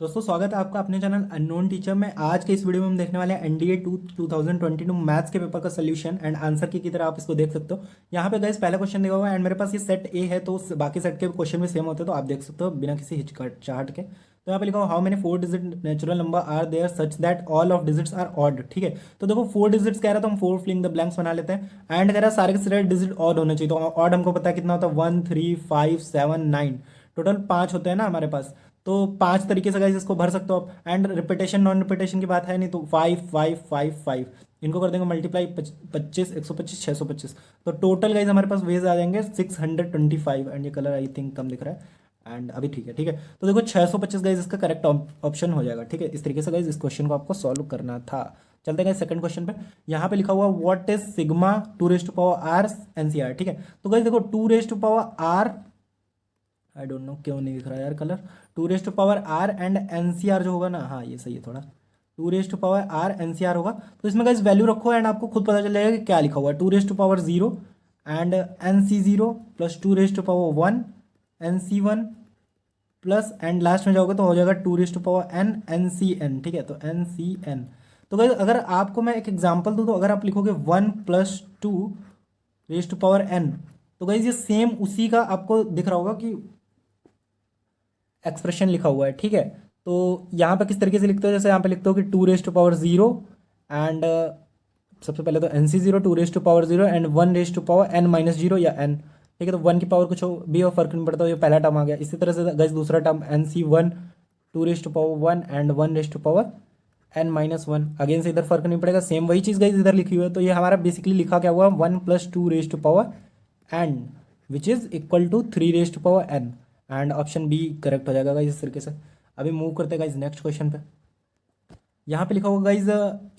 दोस्तों स्वागत है आपका अपने चैनल अननोन टीचर में। आज के इस वीडियो में हम देखने वाले हैं एनडीए 2022 मैथ्स के पेपर का सोल्यूशन एंड आंसर की तरह आप इसको देख सकते हो। यहाँ पे गाइस पहला क्वेश्चन दिया हुआ है एंड मेरे पास ये सेट ए है, तो बाकी सेट के क्वेश्चन भी सेम होते हैं, तो आप देख सकते हो बिना किसी हिचकिचाहट के। तो यहाँ पे लिखा हुआ how many 4 digit natural number are there such that all of digits are odd. ठीक है, तो देखो 4 डिजिट्स कह रहा है तो हम 4 फिलिंग द ब्लैंक्स बना लेते हैं। एंड कह रहा है सारे के सारे डिजिट ऑड होने चाहिए, तो ऑड हमको पता है कितना होता है 1 3 5 7 9, टोटल 5 होते हैं ना हमारे पास। तो 5 तरीके से गाइस इसको भर सकते हो आप। एंड रिपीटेशन नॉन रिपीटेशन की बात है नहीं, तो 5 5 5 5 इनको कर देंगे मल्टीप्लाई 25 125 625, तो टोटल गाइस हमारे पास वेज आ जाएंगे 625। एंड ये कलर आई थिंक कम दिख रहा है एंड अभी ठीक है। ठीक है, तो देखो 625 गाइस इसका करेक्ट ऑप्शन हो जाएगा। ठीक है, इस तरीके से गाइस इस क्वेश्चन को आपको सॉल्व करना था। चलते हैं सेकंड क्वेश्चन पे। यहाँ पे लिखा हुआ what is sigma 2 raise to power r NCR. ठीक है, तो गाइस देखो 2 raise to power r, I don't know क्यों नहीं दिख रहा यार colour. 2 raise to power r and NCR जो होगा ना, हाँ ये सही है थोड़ा। 2 raise to power r NCR होगा, तो इसमें गाइस वैल्यू रखो एंड आपको खुद पता चल जाएगा कि क्या लिखा हुआ है। 2 raise to power 0 and NC0 plus 2 raise to power 1 NC1 plus and last में जाओगे तो हो जाएगा 2 raise to power n NCN। ठीक है, तो NCN। तो गाइस अगर आपको मैं एक एग्जांपल दूं, तो अगर आप लिखोगे 1 + 2 रेज़ टू पावर n, तो गाइस ये सेम उसी का आपको दिख रहा होगा कि एक्सप्रेशन लिखा हुआ है। ठीक है, तो यहाँ पे किस तरीके से लिखते हो, जैसे यहाँ पे लिखते हो कि 2 रेज़ टू पावर 0 एंड सबसे पहले तो NC0 2 raise to power 0 and 1 raise to power n - 0 या n। ठीक है, तो 1 की पावर कुछ भी और फर्क नहीं पड़ता, ये पहला टर्म आ गया। इसी तरह से गाइस दूसरा term NC1 2 raise to power 1 and 1 raise to power n - 1, again से इधर फर्क नहीं पड़ेगा, सेम वही चीज़ गाइस इधर लिखी हुई है। तो ये हमारा बेसिकली लिखा क्या हुआ 1 + 2 raise to power n which is equal to 3 raise to power n। And option B correct हो जाएगा गाइस इस तरीके से। अभी मूव करते हैं गाइस नेक्स्ट क्वेश्चन पे। यहाँ पे लिखा होगा guys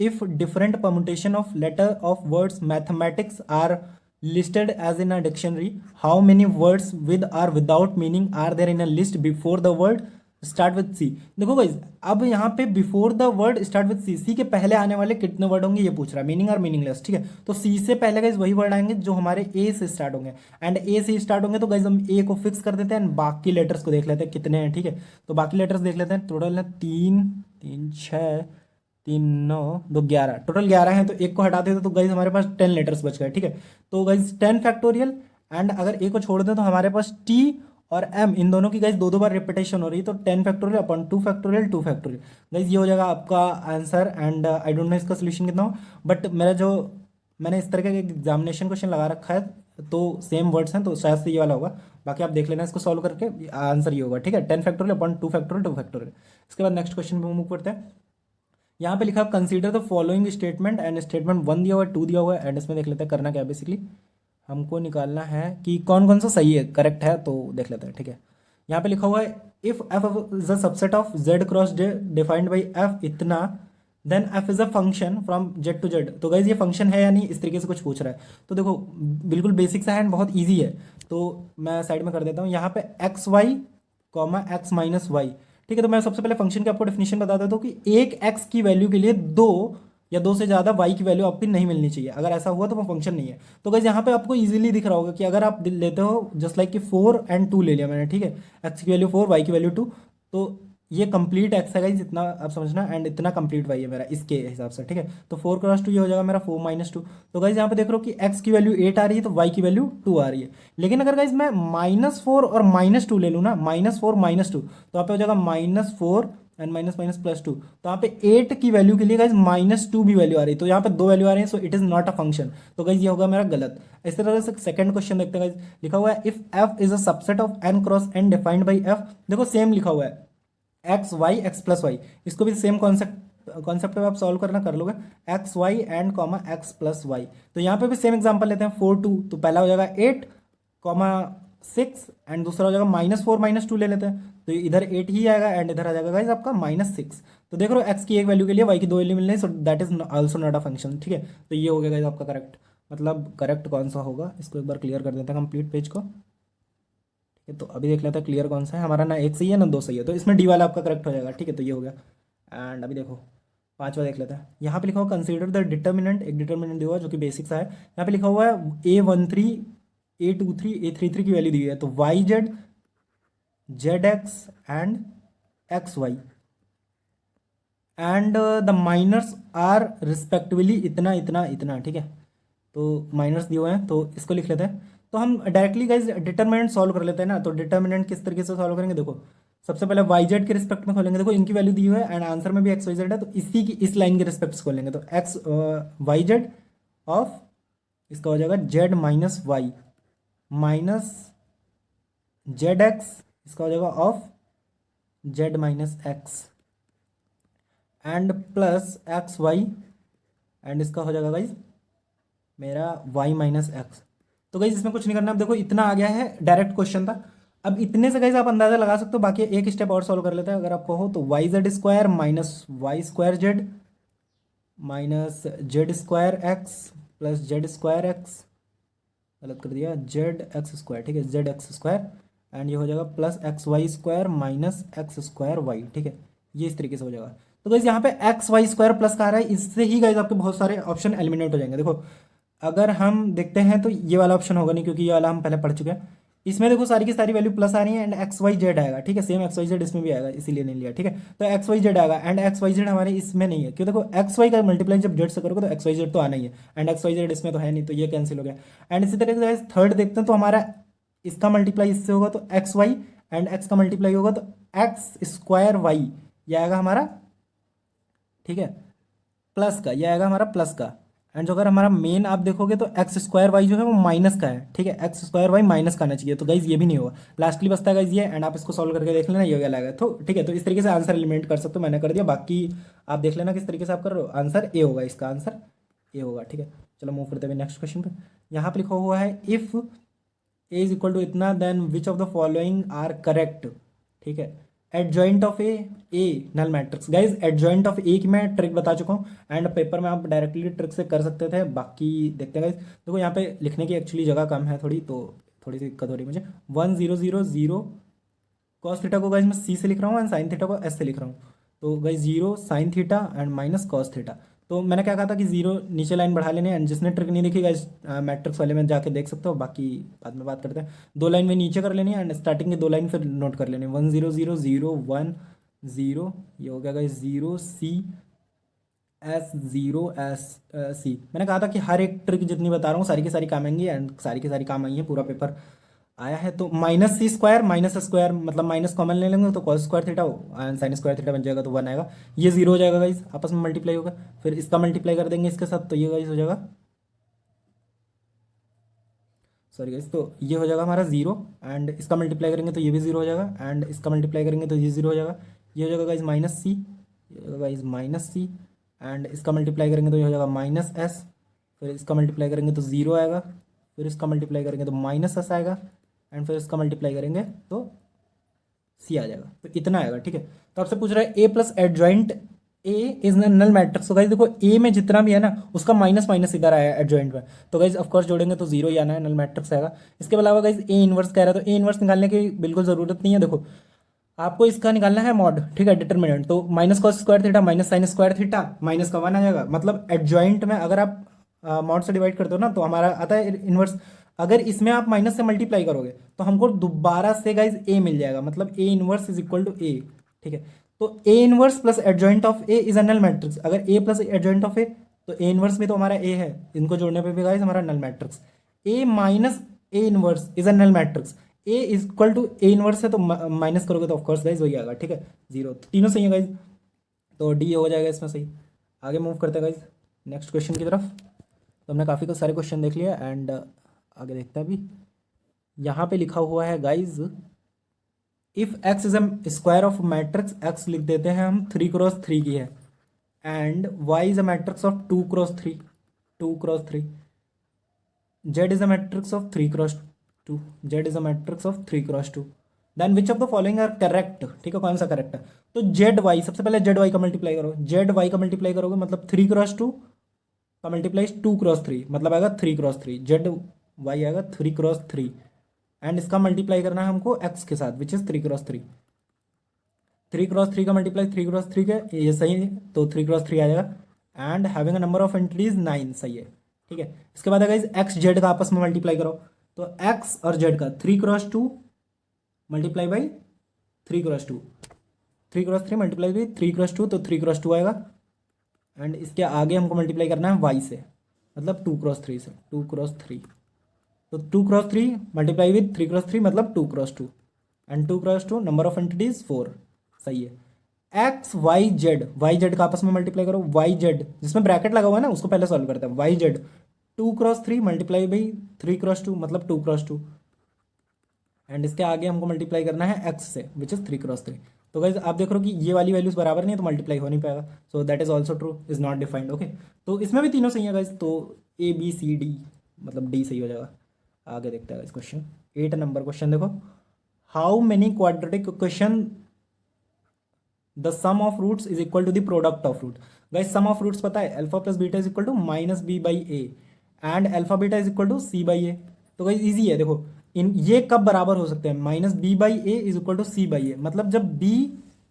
if different permutation of letter of words mathematics are listed as in a dictionary, how many words with or without meaning are there in a list before the word start with C. देखो guys अब यहाँ पे before the word start with C, C के पहले आने वाले कितने word होंगे ये पूछ रहा है, मीनिंग और मीनिंगलेस। ठीक है, तो सी से पहले गाइज वही वर्ड आएंगे जो हमारे ए से स्टार्ट होंगे, एंड ए से स्टार्ट होंगे तो गाइज हम ए को फिक्स कर देते हैं एंड बाकी लेटर्स को देख लेते हैं कितने हैं। ठीक है, तो बाकी लेटर्स देख लेते हैं, टोटल है 3 3 6 3 9 2 11, टोटल 11 हैं, तो एक को हटा देते तो गाइज हमारे पास 10 लेटर्स बच गए। ठीक है, तो गाइज 10 फैक्टोरियल एंड अगर ए को छोड़ दें तो हमारे पास टी और एम इन दोनों की गाइज दो दो बार रिपीटेशन हो रही है, तो 10 factorial upon 2 factorial 2 factorial guys ये हो जाएगा आपका answer. And I don't no इसका सोल्यूशन कितना हो, बट मेरा जो मैंने इस तरह का एग्जामिनेशन क्वेश्चन लगा रखा है तो सेम वर्ड्स हैं, तो शायद से ये वाला होगा। बाकी आप देख लेना इसको सॉल्व करके, आंसर ये होगा। ठीक है, 10 फैक्टोरियल अपॉन 2 फैक्टोरियल 2 फैक्टोरियल। इसके बाद नेक्स्ट क्वेश्चन पे मूव करते हैं। यहाँ पे लिखा consider the following statement and statement 1 दिया हुआ है 2 दिया हुआ है, एंड इसमें देख लेते हैं करना क्या है। बेसिकली हमको निकालना है कि कौन कौन सा सही है करेक्ट है, तो देख लेते हैं। ठीक है, यहाँ पे लिखा हुआ है if F is a subset of Z cross J defined by F इतना, then F is a function from Z to Z. तो गाइज ये फंक्शन है या नहीं, इस तरीके से कुछ पूछ रहा है। तो देखो बिल्कुल बेसिक सा है एंड बहुत ईजी है, तो मैं साइड में कर देता हूँ। यहाँ पे x y comma x minus y. ठीक है, तो मैं सबसे पहले फंक्शन की आपको डेफिनेशन बता देता हूँ कि एक एक्स की वैल्यू के लिए दो या दो से ज़्यादा वाई की वैल्यू आपकी नहीं मिलनी चाहिए, अगर ऐसा हुआ तो वो फंक्शन नहीं है। तो गाइस यहाँ पे आपको इजीली दिख रहा होगा कि अगर आप लेते हो जस्ट लाइक कि 4 एंड 2 ले लिया मैंने। ठीक है, एक्स की वैल्यू 4 वाई की वैल्यू 2, तो ये कंप्लीट एक्स है गाइस, इतना आप समझना, एंड इतना कंप्लीट वाई है मेरा इसके हिसाब से। ठीक है, तो 4 × 2 ये हो जाएगा मेरा 4 - 2। तो गाइस यहाँ पे देख रहे हो कि एक्स की वैल्यू 8 आ रही है तो वाई की वैल्यू 2 आ रही है। लेकिन अगर गाइस मैं -4 और -2 ले लूँ ना, -4 -2, तो यहाँ पे हो जाएगा -4 एंड माइनस माइनस +2, तो यहाँ पे 8 की वैल्यू के लिए गाइज -2 भी वैल्यू आ रही है, तो यहाँ पे दो वैल्यू आ रही है, so it is not a function. तो गाइज ये होगा मेरा गलत। इस तरह से सेकंड क्वेश्चन देखते हैं गाइज। लिखा हुआ है if f is a subset of n cross n defined by f। देखो सेम लिखा हुआ है x y x plus y, इसको भी सेम कॉन्सेप्ट पे आप सॉल्व करना कर लोगे, x y and comma x plus y. तो यहाँ पे भी सेम एग्जांपल लेते हैं 4 2, तो पहला हो जाएगा 8 कॉमा 6 एंड दूसरा हो जाएगा -4 -2 ले लेते हैं, तो इधर 8 ही आएगा एंड इधर आ जाएगा गाइज आपका -6। तो देख रहे हो एक्स की एक वैल्यू के लिए वाई की दो वैल्यू मिल रही है, सो that is also not a function. ठीक है, तो ये हो गया गाइज आपका करेक्ट। मतलब करेक्ट कौन सा होगा, इसको एक बार क्लियर कर देते हैं कंप्लीट पेज को। ठीक है, तो अभी देख लेते हैं क्लियर कौन सा है हमारा, ना एक सही है ना दो सही है, तो इसमें डी वाला आपका करेक्ट हो जाएगा। ठीक है, तो ये हो गया। एंड अभी देखो पांचवा देख लेते हैं। यहाँ पे लिखा हुआ कंसीडर द डिटर्मिनेंट, एक डिटर्मिनेंट दिया हुआ है जो कि बेसिक सा है। यहाँ पे लिखा हुआ है A13 A23 A33 की वैल्यू दी है, तो y z z x and x y. And the minors are respectively इतना इतना इतना, ठीक है। तो माइनर्स दिए हुए हैं तो इसको लिख लेते हैं। तो हम डायरेक्टली गाइज डिटर्मिनेंट सॉल्व कर लेते हैं ना। तो डिटर्मिनेंट किस तरीके से सॉल्व करेंगे, देखो सबसे पहले वाई जेड के रिस्पेक्ट में खोलेंगे, देखो इनकी वैल्यू दी हुई है एंड आंसर में भी एक्स वाई जेड है, तो इसी की इस लाइन के रिस्पेक्ट से खोलेंगे। तो एक्स वाई जेड ऑफ इसका हो जाएगा z minus y minus z x, इसका हो जाएगा of z minus x and plus x y and इसका हो जाएगा गाइज मेरा y माइनस एक्स। तो गाइज इसमें कुछ नहीं करना। अब देखो इतना आ गया है, डायरेक्ट क्वेश्चन था। अब इतने से गाइज आप अंदाजा लगा सकते हो। बाकी एक स्टेप और सॉल्व कर लेते हैं अगर आप कहो तो y z square minus y square z minus z square x plus z square x, गलत कर दिया, जेड एक्स स्क्वायर, ठीक है, जेड एक्स स्क्वायर एंड ये हो जाएगा plus x y square minus x square y, ठीक है। ये इस तरीके से हो जाएगा। तो गाइज यहाँ पे एक्स वाई स्क्वायर प्लस का आ रहा है, इससे ही गाइज आपके बहुत सारे ऑप्शन एलिमिनेट हो जाएंगे। देखो अगर हम देखते हैं तो ये वाला ऑप्शन होगा नहीं क्योंकि ये वाला हम पहले पढ़ चुके हैं। इसमें देखो सारी की सारी वैल्यू प्लस आ रही है एंड एक्स वाई जेड आएगा, ठीक है, सेम एक्स वाई जेड इसमें भी आएगा इसीलिए नहीं लिया, ठीक है। तो एक्स वाई जेड आएगा एंड एक्स वाई जेड हमारे इसमें नहीं है क्यों, देखो एक्स वाई का मल्टीप्लाई जब जेड से करोगे तो एक्स वाई जेड तो आना ही है एंड एक्स वाई जेड इसमें तो है नहीं, तो ये कैंसिल हो गया। एंड इसी तरीके से थर्ड देखते हैं तो हमारा इसका मल्टीप्लाई इससे होगा तो एक्स वाई एंड एक्स का मल्टीप्लाई होगा तो एक्स स्क्वायर वाई, ये आएगा हमारा, ठीक है, प्लस का, ये आएगा हमारा प्लस का। एंड जो अगर हमारा मेन आप देखोगे तो एक्स स्क्वायर वाई जो है वो माइनस का है, ठीक है, एक्स स्क्वायर वाई माइनस का आना चाहिए। तो गाइज ये भी नहीं होगा, लास्टली बचता है गाइज ये, एंड आप इसको सॉल्व करके देख लेना, ये हो गया तो ठीक है। तो इस तरीके से आंसर एलिमिनेट कर सकते हो, मैंने कर दिया। बाकी आप देख लेना किस तरीके से आप कर रहे हो। आंसर ए होगा, इसका आंसर ए होगा, ठीक है। चलो मूव करते हुए नेक्स्ट क्वेश्चन पे। यहाँ पे लिखा हुआ है if A is equal to इतना then which of the following are correct, ठीक है। Adjoint of A null matrix, guys adjoint of A की मैं ट्रिक बता चुका हूँ एंड पेपर में आप डायरेक्टली ट्रिक से कर सकते थे। बाकी देखते हैं गाइज, देखो यहाँ पे लिखने की एक्चुअली जगह कम है थोड़ी, तो थोड़ी सी दिक्कत हो रही है मुझे। 1000 कॉस थीटा को गाइज मैं सी से लिख रहा हूँ एंड साइन थीटा को एस से लिख रहा हूँ। तो guys 0 sine theta and minus cos theta. तो मैंने क्या कहा था कि 0 नीचे लाइन बढ़ा लेने, एंड जिसने ट्रिक नहीं देखी गाइज मैट्रिक्स वाले में जाके देख सकते हो। बाकी बाद में बात करते हैं। 2 लाइन में नीचे कर लेनी है एंड स्टार्टिंग की 2 लाइन फिर नोट कर लेनी है। 100 0 1 0, ये हो गया guys 0 c s 0 s c. मैंने कहा था कि हर एक ट्रिक जितनी बता रहा हूँ सारी की सारी काम आएंगी एंड सारी की सारी काम आई है, पूरा पेपर आया है। तो माइनस सी स्क्वायर माइनस स्क्वायर मतलब माइनस कॉमन ले लेंगे तो cos square theta and sine square theta बन जाएगा तो 1 आएगा। ये 0 हो जाएगा गाइज, आपस में मल्टीप्लाई होगा, फिर इसका मल्टीप्लाई कर देंगे इसके साथ, तो ये गाइज हो जाएगा, सॉरी गाइज, तो ये हो जाएगा हमारा 0 एंड इसका मल्टीप्लाई करेंगे तो ये भी 0 हो जाएगा एंड इसका मल्टीप्लाई करेंगे तो ये 0 हो जाएगा। ये हो जाएगा गाइज माइनस सी, ये हो जाएगा गाइज माइनस सी एंड इसका मल्टीप्लाई करेंगे तो ये हो जाएगा माइनस एस, फिर इसका मल्टीप्लाई करेंगे तो 0 आएगा, फिर इसका मल्टीप्लाई करेंगे तो माइनस एस आएगा एंड फिर इसका मल्टीप्लाई करेंगे तो सी आ जाएगा। तो इतना आएगा, ठीक है। तो आपसे पूछ रहा है A plus adjoint A is null matrix. तो गाइज देखो ए में जितना भी है ना उसका माइनस माइनस इधर आया एडजॉइंट में, तो गाइज ऑफकोर्स जोड़ेंगे तो 0 ही आना है, नल मैट्रिक्स आएगा। इसके अलावा गाइज ए इनवर्स कह रहा है तो ए इनवर्स निकालने की बिल्कुल ज़रूरत नहीं है। देखो आपको इसका निकालना है मॉड, ठीक है, डिटर्मिनेंट। तो minus cos square theta minus sine square theta minus का 1 आ जाएगा। मतलब एडजॉइंट में अगर आप मॉड से डिवाइड करते हो ना तो हमारा आता है इनवर्स। अगर इसमें आप माइनस से मल्टीप्लाई करोगे तो हमको दोबारा से गाइज ए मिल जाएगा, मतलब A inverse is equal to A, ठीक है। तो A inverse plus adjoint of A is a null matrix. अगर A plus adjoint of A तो ए इनवर्स भी तो हमारा ए है, इनको जोड़ने पे भी गाइज हमारा null matrix. A minus A inverse is a null matrix. A is equal to A inverse है तो माइनस करोगे तो ऑफकोर्स गाइज वही आएगा, ठीक है, 0। तीनों सही है गाइज, तो डी हो जाएगा इसमें सही। आगे मूव करते हैं गाइज नेक्स्ट क्वेश्चन की तरफ। तो हमने काफ़ी सारे क्वेश्चन देख लिया एंड आगे देखते हैं अभी। यहाँ पे लिखा हुआ है guys if X is a square of matrix, X लिख देते हैं हम 3x3 की है and Y is a matrix of 2x3, 2x3, Z is a matrix of 3x2, Z is a matrix of 3x2, then which of the following are correct, ठीक है, कौन सा करेक्ट है। तो जेड वाई, सबसे पहले जेड वाई का multiply करो, जेड वाई का मल्टीप्लाई करोगे मतलब 3x2 का मल्टीप्लाई 2x3 मतलब आएगा 3x3, जेड वाई आएगा 3x3 एंड इसका मल्टीप्लाई करना है हमको एक्स के साथ विच इज 3x3, 3x3 का मल्टीप्लाई 3x3 के ये सही है तो 3x3 आ जाएगा and having a number of entries 9, सही है, ठीक है। इसके बाद गाइस एक्स जेड का आपस में मल्टीप्लाई करो तो एक्स और जेड का 3x2 multiply by 3x2 3 × 3 multiply भी 3 × 2 तो 3 × 2 आएगा। एंड इसके आगे हमको मल्टीप्लाई करना है y से, मतलब 2 × 3 से, 2 × 3 तो 2 × 3 मल्टीप्लाई विथ 3 × 3 मतलब 2 × 2 एंड 2 × 2 नंबर ऑफ एंटिटीज 4। सही है। एक्स वाई जेड का आपस में मल्टीप्लाई करो, वाई जेड जिसमें ब्रैकेट लगा हुआ है ना उसको पहले सॉल्व करते हैं। वाई जेड 2 × 3 मल्टीप्लाई बाई 3 × 2 मतलब 2 × 2 एंड इसके आगे हमको मल्टीप्लाई करना है एक्स से विच इज 3 × 3। तो गाइज आप देख रहे हो कि ये वाली वैल्यूज बराबर नहीं है तो मल्टीप्लाई हो नहीं पाएगा, so that is also true, is not defined. Okay, तो इसमें भी तीनों सही है गाइज, तो ए बी सी डी मतलब डी सही हो जाएगा। आगे देखते हैं इस क्वेश्चन 8 नंबर क्वेश्चन देखो, how many quadratic equation the sum of roots is equal to the product of root. Guys sum of roots पता है alpha plus beta is equal to minus B by A and alpha beta is equal to C by A. तो guys easy है, देखो इन ये कब बराबर हो सकते हैं, minus B by A is equal to C by A, मतलब जब B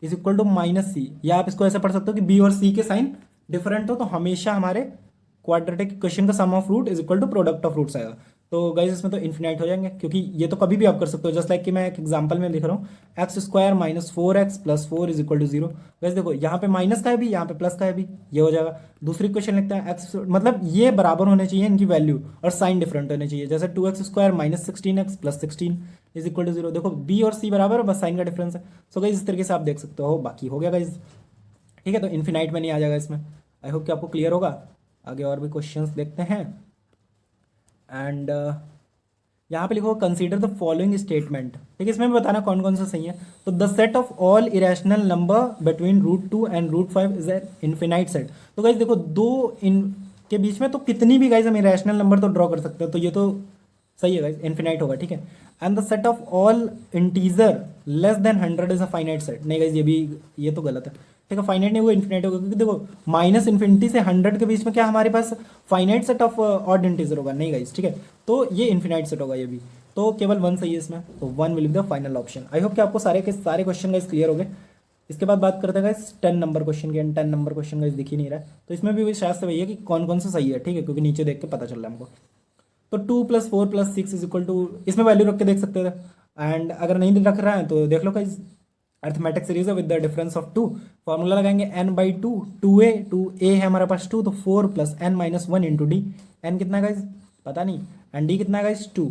is equal to minus C, या आप इसको ऐसे पढ़ सकते हो कि बी और सी के साइन डिफरेंट हो तो हमेशा हमारे क्वाड्रेटिक इक्वेशन का sum of root is equal to product of roots आएगा। तो गाइज इसमें तो इन्फिनाइट हो जाएंगे क्योंकि ये तो कभी भी आप कर सकते हो, जस्ट लाइक कि मैं एक एग्जांपल में लिख रहा हूँ x² - 4x + 4 is equal to 0। Guys देखो यहाँ पे माइनस का है भी, यहाँ पे प्लस का है भी, ये हो जाएगा। दूसरी क्वेश्चन लिखते हैं x, मतलब ये बराबर होने चाहिए इनकी वैल्यू और साइन डिफरेंट होने चाहिए, जैसे 2x² - 16x + 16 is equal to 0। देखो b और c बराबर है, बस साइन का डिफरेंस है। सो गाइज इस तरीके से आप देख सकते हो, बाकी हो गया गाइज। ठीक है, तो इन्फिनाइट में नहीं आ जाएगा इसमें। आई होप कि आपको क्लियर होगा। आगे और भी क्वेश्चंस देखते हैं एंड यहाँ पे लिखो कंसीडर द फॉलोइंग स्टेटमेंट। ठीक है, इसमें भी बताना कौन कौन सा सही है। तो the set of all irrational number between √2 and √5 is an infinite set. तो गाइज देखो दो इन के बीच में तो कितनी भी गाइज हम इरेशनल नंबर तो ड्रॉ कर सकते हैं, तो ये तो सही है गाइज, इन्फिनाइट होगा। ठीक है, and the set of all integer less than 100 is a finite set. नहीं गाइज ये तो गलत है। ठीक है, फाइनाइट नहीं, वो इन्फिनाइट होगा क्योंकि देखो माइनस इन्फिनिटी से 100 के बीच में क्या हमारे पास finite set of odd integer होगा, नहीं गाइज। ठीक है, तो ये इन्फिनाइट सेट होगा ये भी, तो केवल 1 सही है इसमें, तो 1 will be the final option. I hope कि आपको सारे के सारे क्वेश्चन गाइज क्लियर हो गए। इसके बाद बात करते हैं गाइज 10 नंबर क्वेश्चन की, एंड 10 नंबर क्वेश्चन गाइज दिख ही नहीं रहा है, तो इसमें भी शायद से वही है कि कौन कौन सा सही है। ठीक है, क्योंकि नीचे देख के पता चल रहा है हमको। तो 2 + 4 + 6 इज इक्वल टू, इसमें वैल्यू रख के देख सकते थे, एंड अगर नहीं रख रहा है तो देख लो गाइज अर्थमेटिक सीरीज है with the difference of 2। Formula लगाएंगे n/2, 2a है हमारे पास 2, तो 4 + n - 1 × d। n कितना है गाइज पता नहीं, एंड d कितना है गाइज 2,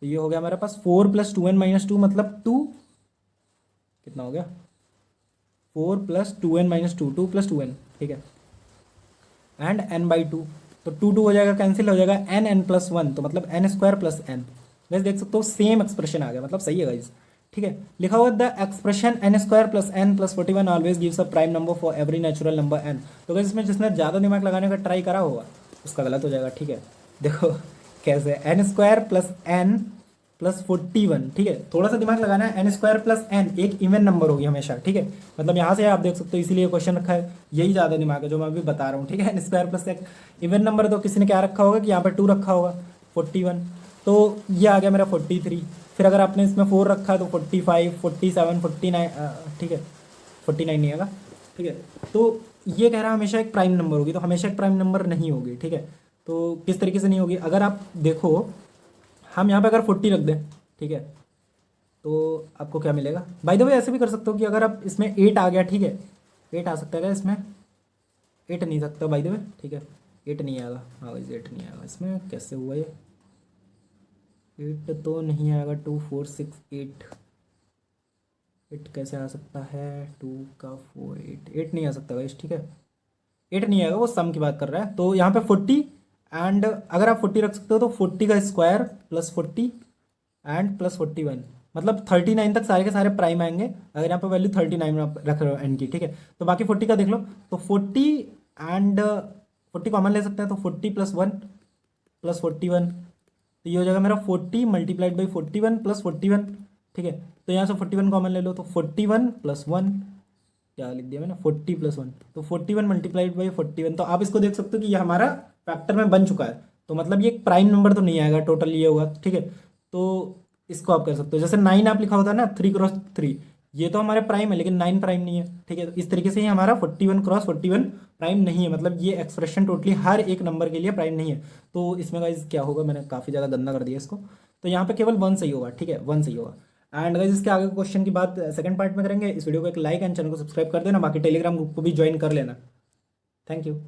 तो ये हो गया हमारे पास 4 + 2n - 2 मतलब 2 कितना हो गया 4 + 2n - 2, 2 + 2n। ठीक है, एंड n/2 तो 2 हो जाएगा, कैंसिल हो जाएगा, n+1 तो मतलब n² + n। गाइज देख सकते हो सेम एक्सप्रेशन आ गया, मतलब सही है गाइज। ठीक है, लिखा हुआ the expression n² + n + 41 always gives a prime number for every natural number n। तो गाइज इसमें जिसने ज़्यादा दिमाग लगाने का ट्राई करा होगा उसका गलत हो जाएगा। ठीक है, देखो कैसे n² + n + 41। ठीक है, थोड़ा सा दिमाग लगाना है, n² + n एक इवन नंबर होगी हमेशा। ठीक है, मतलब यहाँ से आप देख सकते हो, इसीलिए क्वेश्चन रखा है, यही ज़्यादा दिमाग है जो मैं अभी बता रहा हूँ। ठीक है, n² + n इवन नंबर, तो किसी ने क्या रखा होगा कि यहाँ पर 2 रखा होगा 41, तो ये आ गया मेरा 43। फिर अगर आपने इसमें 4 रखा है तो 45, 47, 49। ठीक है, 49 नहीं आएगा। ठीक है, तो ये कह रहा है हमेशा एक प्राइम नंबर होगी, तो हमेशा एक प्राइम नंबर नहीं होगी। ठीक है, तो किस तरीके से नहीं होगी, अगर आप देखो हम यहाँ पे अगर 40 रख दें, ठीक है, तो आपको क्या मिलेगा। बाय द वे ऐसे भी कर सकते हो कि अगर आप इसमें 8 आ गया, ठीक है 8 आ सकता है क्या इसमें, 8 नहीं सकता बाय द वे। ठीक है, 8 नहीं आएगा, हाँ वैसे 8 नहीं आएगा इसमें, कैसे हुआ ये 8 तो नहीं आएगा, 2 4 6 8 8 कैसे आ सकता है, 2 का 4 8 नहीं आ सकता गाइस। ठीक है, 8 नहीं आएगा, वो सम की बात कर रहा है। तो यहाँ पे 40 एंड अगर आप 40 रख सकते हो तो 40 का स्क्वायर + 40 एंड + 41 मतलब 39 तक सारे के सारे प्राइम आएंगे, अगर यहाँ पे वैल्यू 39 आप रख रहे हो एन की। ठीक है, तो बाकी 40 का देख लो, तो 40 एंड 40 कॉमन ले सकते हैं, तो 40 + 1 + 41, तो ये हो जाएगा मेरा 40 × 41 + 41। ठीक है, तो यहाँ से 41 कॉमन ले लो, तो 41 + 1 क्या लिख दिया मैंने, 40 + 1, तो 41 × 41। तो आप इसको देख सकते हो कि ये हमारा फैक्टर में बन चुका है, तो मतलब ये एक प्राइम नंबर तो नहीं आएगा, टोटल ये होगा। ठीक है, तो इसको आप कर सकते हो, जैसे 9 आप लिखा होता है ना 3 × 3, ये तो हमारे प्राइम है लेकिन 9 प्राइम नहीं है। ठीक है, तो इस तरीके से ही हमारा 41 × 41 प्राइम नहीं है, मतलब ये एक्सप्रेशन टोटली हर एक नंबर के लिए प्राइम नहीं है। तो इसमें गाइस क्या होगा, मैंने काफ़ी ज़्यादा गंदा कर दिया इसको, तो यहाँ पे केवल 1 सही होगा। ठीक है, 1 सही होगा। एंड गाइस इसके आगे क्वेश्चन की बात सेकंड पार्ट में करेंगे। इस वीडियो को एक लाइक एंड चैनल को सब्सक्राइब कर देना, बाकी टेलीग्राम ग्रुप को भी ज्वाइन कर लेना। Thank you.